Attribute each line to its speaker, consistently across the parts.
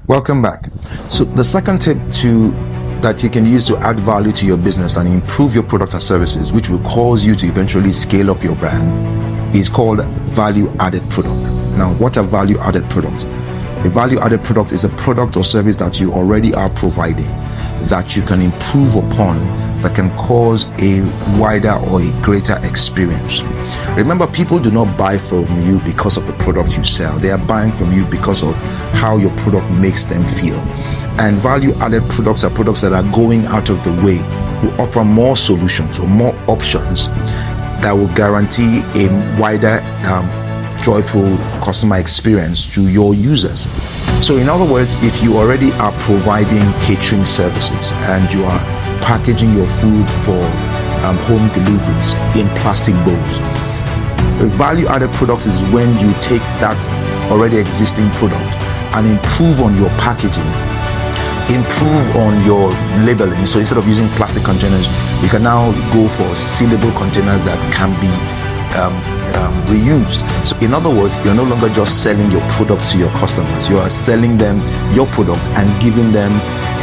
Speaker 1: Welcome back. So the second tip that you can use to add value to your business and improve your product and services, which will cause you to eventually scale up your brand, is called value-added product. Now, what are value-added products? A value-added product is a product or service that you already are providing that you can improve upon, that can cause a wider or a greater experience. Remember, people do not buy from you because of the product you sell. They are buying from you because of how your product makes them feel. And value-added products are products that are going out of the way to offer more solutions or more options that will guarantee a wider joyful customer experience to your users. So in other words, if you already are providing catering services and you are packaging your food for home deliveries in plastic bowls, a value-added product is when you take that already existing product and improve on your packaging, improve on your labeling. So instead of using plastic containers, you can now go for sealable containers that can be reused. So in other words, you're no longer just selling your products to your customers, you are selling them your product and giving them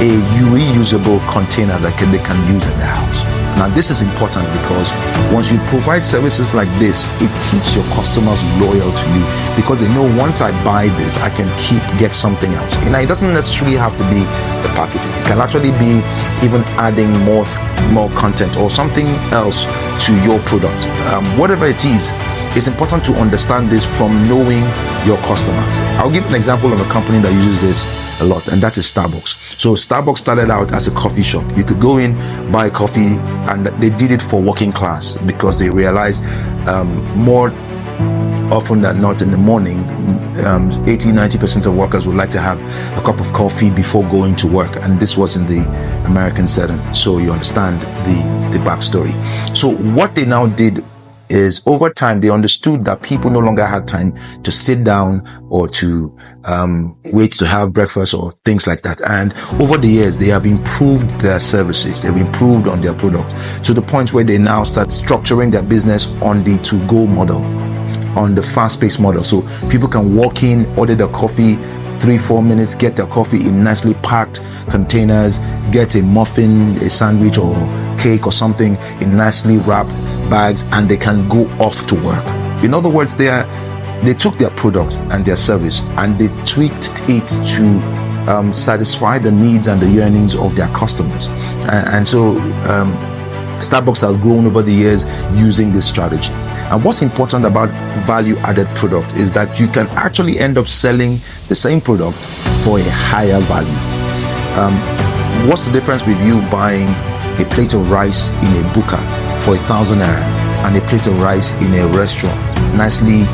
Speaker 1: a reusable container that they can use in their house. Now this is important because once you provide services like this, it keeps your customers loyal to you, because they know once I buy this, I can get something else. You know, it doesn't necessarily have to be the packaging. It can actually be even adding more content or something else to your product. Whatever it is, it's important to understand this from knowing your customers. I'll give an example of a company that uses this a lot, and that is Starbucks. So Starbucks started out as a coffee shop. You could go in, buy coffee, and they did it for working class because they realized more often than not in the morning, 80-90% of workers would like to have a cup of coffee before going to work, and this was in the American setting. So you understand the backstory. So what they now did is, over time, they understood that people no longer had time to sit down or to wait to have breakfast or things like that. And over the years, they have improved their services. They've improved on their product to the point where they now start structuring their business on the to-go model, on the fast-paced model. So people can walk in, order their coffee, 3-4 minutes, get their coffee in nicely packed containers, get a muffin, a sandwich or cake or something in nicely wrapped bags, and they can go off to work. In other words, they took their product and their service and they tweaked it to satisfy the needs and the yearnings of their customers. And so Starbucks has grown over the years using this strategy. And what's important about value-added product is that you can actually end up selling the same product for a higher value. What's the difference with you buying a plate of rice in a buka for 1,000 naira and a plate of rice in a restaurant, nicely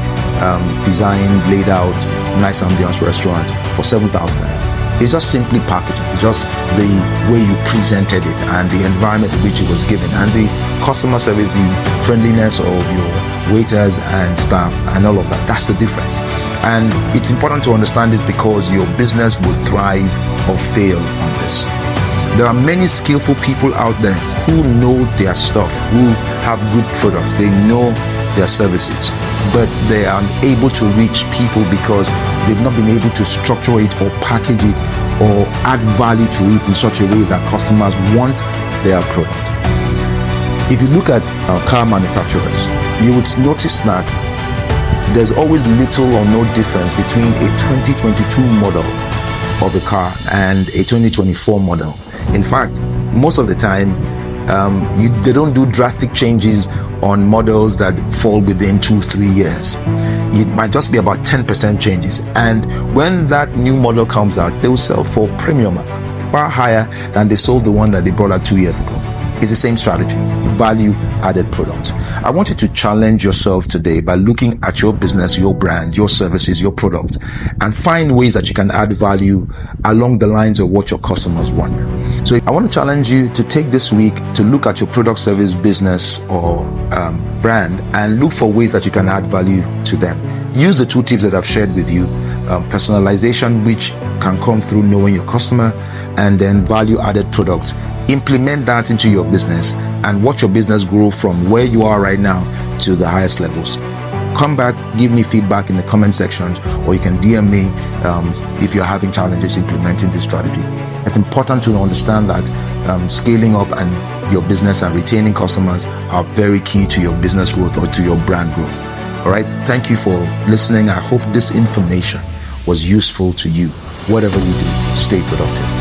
Speaker 1: designed, laid out, nice ambiance restaurant for 7,000 naira? It's just simply packaging. It's just the way you presented it and the environment in which it was given and the customer service, the friendliness of your waiters and staff and all of that. That's the difference. And it's important to understand this because your business will thrive or fail on this. There are many skillful people out there who know their stuff, who have good products, they know their services, but they are unable to reach people because they've not been able to structure it or package it or add value to it in such a way that customers want their product. If you look at car manufacturers, you would notice that there's always little or no difference between a 2022 model of a car and a 2024 model. In fact, most of the time, they don't do drastic changes on models that fall within 2-3 years. It might just be about 10% changes. And when that new model comes out, they will sell for premium, far higher than they sold the one that they brought out 2 years ago. It's the same strategy, value-added product. I want you to challenge yourself today by looking at your business, your brand, your services, your products, and find ways that you can add value along the lines of what your customers want. So I want to challenge you to take this week to look at your product, service, business, or brand and look for ways that you can add value to them. Use the 2 tips that I've shared with you. Personalization, which can come through knowing your customer, and then value-added products. Implement that into your business and watch your business grow from where you are right now to the highest levels. come back, give me feedback in the comment sections, or you can DM me if you're having challenges implementing this strategy. It's important to understand that scaling up and your business and retaining customers are very key to your business growth or to your brand growth. All right. Thank you for listening. I hope this information was useful to you. Whatever you do, stay productive.